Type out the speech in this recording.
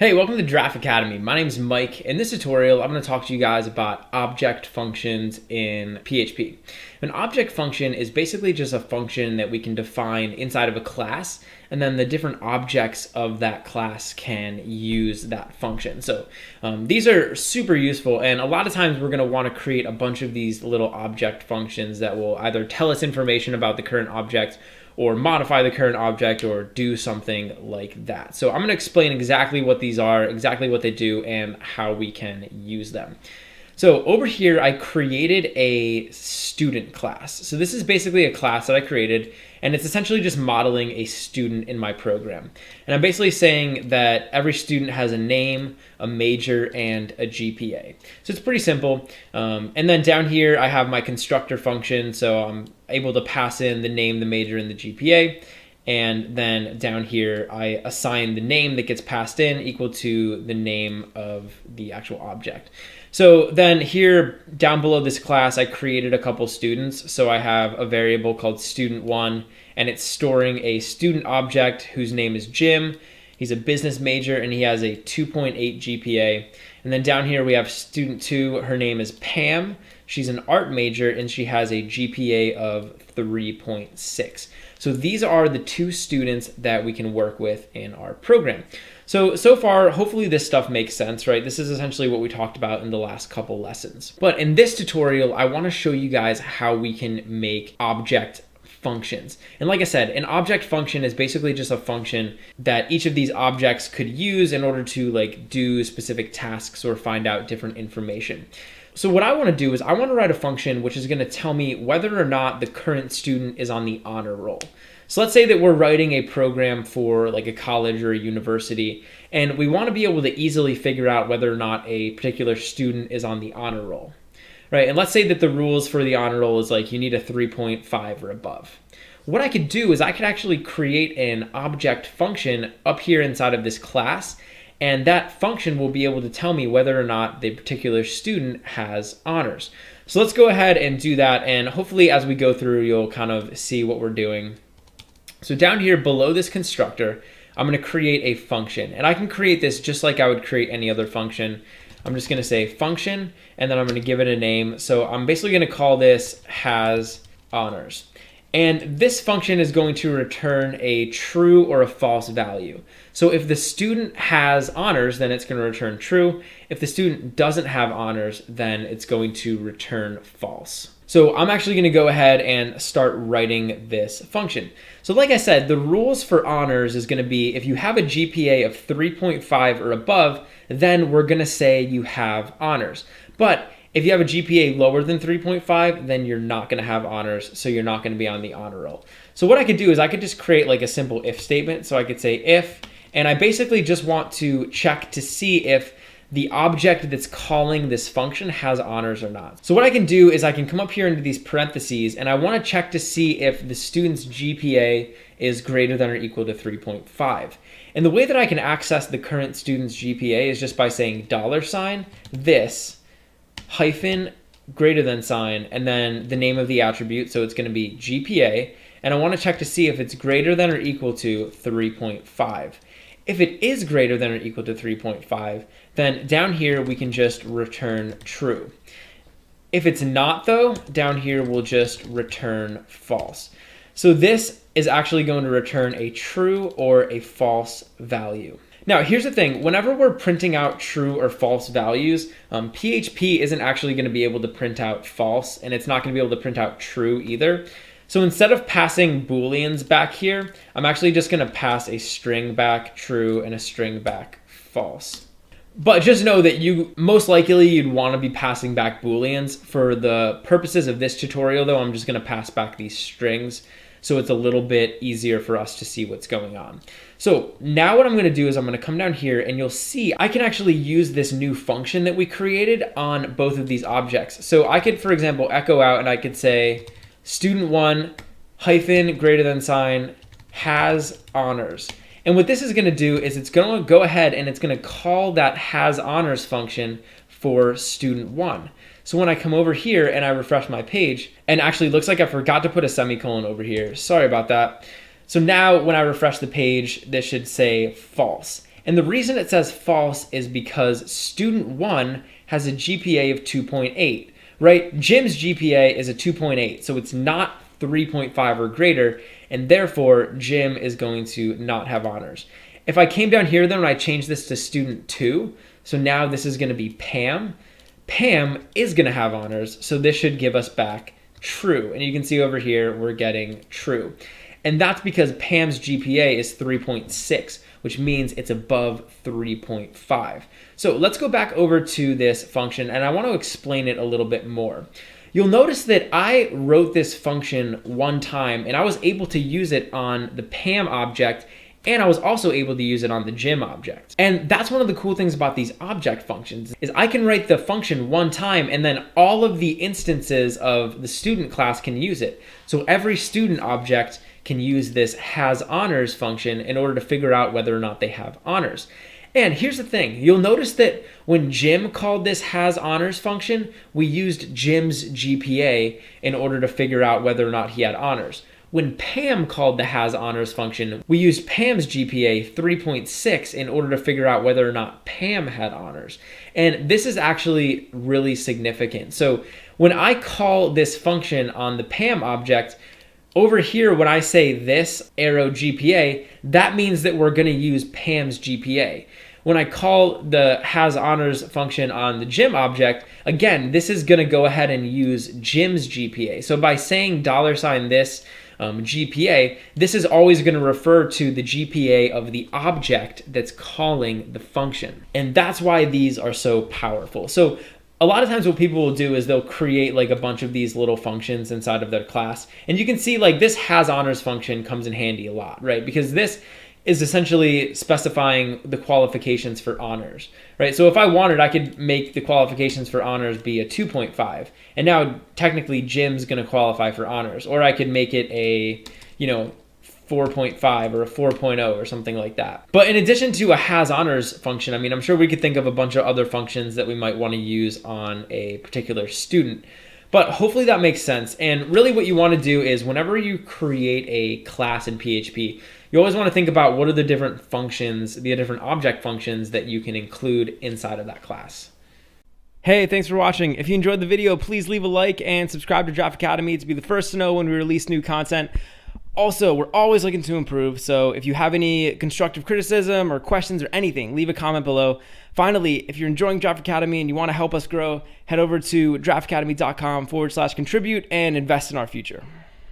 Hey, welcome to Draft Academy. My name is Mike. In this tutorial, I'm going to talk to you guys about object functions in PHP. An object function is basically just a function that we can define inside of a class, and then the different objects of that class can use that function. So these are super useful, and a lot of times we're going to want to create a bunch of these little object functions that will either tell us information about the current object or modify the current object or do something like that. So I'm going to explain exactly what these are, exactly what they do, and how we can use them. So over here, I created a student class. So this is basically a class that I created, and it's essentially just modeling a student in my program. And I'm basically saying that every student has a name, a major, and a GPA. So it's pretty simple. And then down here, I have my constructor function. So I'm able to pass in the name, the major, and the GPA. And then down here, I assign the name that gets passed in equal to the name of the actual object. So then here down below this class, I created a couple students. So I have a variable called student1, and it's storing a student object whose name is Jim. He's a business major, and he has a 2.8 GPA. And then down here we have student2, her name is Pam. She's an art major, and she has a GPA of 3.6. So these are the two students that we can work with in our program. So far, hopefully this stuff makes sense, right? This is essentially what we talked about in the last couple lessons. But in this tutorial, I want to show you guys how we can make object functions. And like I said, an object function is basically just a function that each of these objects could use in order to do specific tasks or find out different information. So what I want to do is I want to write a function which is going to tell me whether or not the current student is on the honor roll. So let's say that we're writing a program for like a college or a university, and we want to be able to easily figure out whether or not a particular student is on the honor roll, right? And let's say that the rules for the honor roll is like you need a 3.5 or above. What I could do is I could actually create an object function up here inside of this class, and that function will be able to tell me whether or not the particular student has honors. So let's go ahead and do that, and hopefully as we go through, you'll kind of see what we're doing. So down here below this constructor, I'm going to create a function, and I can create this just like I would create any other function. I'm just going to say function, and then I'm going to give it a name. So I'm basically going to call this has honors. And this function is going to return a true or a false value. So if the student has honors, then it's going to return true. If the student doesn't have honors, then it's going to return false. So I'm actually going to go ahead and start writing this function. So like I said, the rules for honors is going to be if you have a GPA of 3.5 or above, then we're going to say you have honors. But if you have a GPA lower than 3.5, then you're not going to have honors, so you're not going to be on the honor roll. So what I could do is I could just create like a simple if statement. So I could say if, and I basically just want to check to see if the object that's calling this function has honors or not. So what I can do is I can come up here into these parentheses, and I want to check to see if the student's GPA is greater than or equal to 3.5. And the way that I can access the current student's GPA is just by saying $ this hyphen greater than sign, and then the name of the attribute. So it's going to be GPA, and I want to check to see if it's greater than or equal to 3.5. If it is greater than or equal to 3.5, then down here we can just return true. If it's not though, down here we'll just return false. So this is actually going to return a true or a false value. Now, here's the thing. Whenever we're printing out true or false values, PHP isn't actually going to be able to print out false, and it's not going to be able to print out true either. So instead of passing Booleans back here, I'm actually just going to pass a string back true and a string back false. But just know that most likely you'd want to be passing back Booleans. For the purposes of this tutorial, though, I'm just going to pass back these strings, so it's a little bit easier for us to see what's going on. So now what I'm going to do is I'm going to come down here, and you'll see I can actually use this new function that we created on both of these objects. So I could, for example, echo out, and I could say student1 hyphen greater than sign has honors. And what this is going to do is it's going to go ahead and it's going to call that has honors function for student1. So when I come over here and I refresh my page, and actually it looks like I forgot to put a semicolon over here. Sorry about that. So now when I refresh the page, this should say false. And the reason it says false is because student 1 has a GPA of 2.8, right? Jim's GPA is a 2.8, so it's not 3.5 or greater, and therefore Jim is going to not have honors. If I came down here then and I changed this to student 2, so now this is going to be Pam. Pam is going to have honors, so this should give us back true. And you can see over here we're getting true. And that's because Pam's GPA is 3.6, which means it's above 3.5. So let's go back over to this function, and I want to explain it a little bit more. You'll notice that I wrote this function one time, and I was able to use it on the Pam object, and I was also able to use it on the Jim object. And that's one of the cool things about these object functions, is I can write the function one time and then all of the instances of the student class can use it. So every student object can use this has honors function in order to figure out whether or not they have honors. And here's the thing, you'll notice that when Jim called this has honors function, we used Jim's GPA in order to figure out whether or not he had honors. When Pam called the has honors function, we used Pam's GPA 3.6 in order to figure out whether or not Pam had honors. And this is actually really significant. So when I call this function on the Pam object, over here when I say this arrow GPA, that means that we're going to use Pam's GPA. When I call the has honors function on the Jim object, again, this is going to go ahead and use Jim's GPA. So by saying $this GPA, this is always going to refer to the GPA of the object that's calling the function. And that's why these are so powerful. So a lot of times what people will do is they'll create like a bunch of these little functions inside of their class. And you can see like this has honors function comes in handy a lot, right? Because this is essentially specifying the qualifications for honors, right? So if I wanted, I could make the qualifications for honors be a 2.5. And now technically Jim's going to qualify for honors. Or I could make it a, 4.5 or a 4.0 or something like that. But in addition to a has honors function, I mean, I'm sure we could think of a bunch of other functions that we might want to use on a particular student. But hopefully that makes sense. And really what you want to do is whenever you create a class in PHP, you always want to think about what are the different functions, the different object functions that you can include inside of that class. Hey, thanks for watching. If you enjoyed the video, please leave a like and subscribe to Draft Academy to be the first to know when we release new content. Also, we're always looking to improve, so if you have any constructive criticism or questions or anything, leave a comment below. Finally, if you're enjoying Draft Academy and you want to help us grow, head over to draftacademy.com/contribute and invest in our future.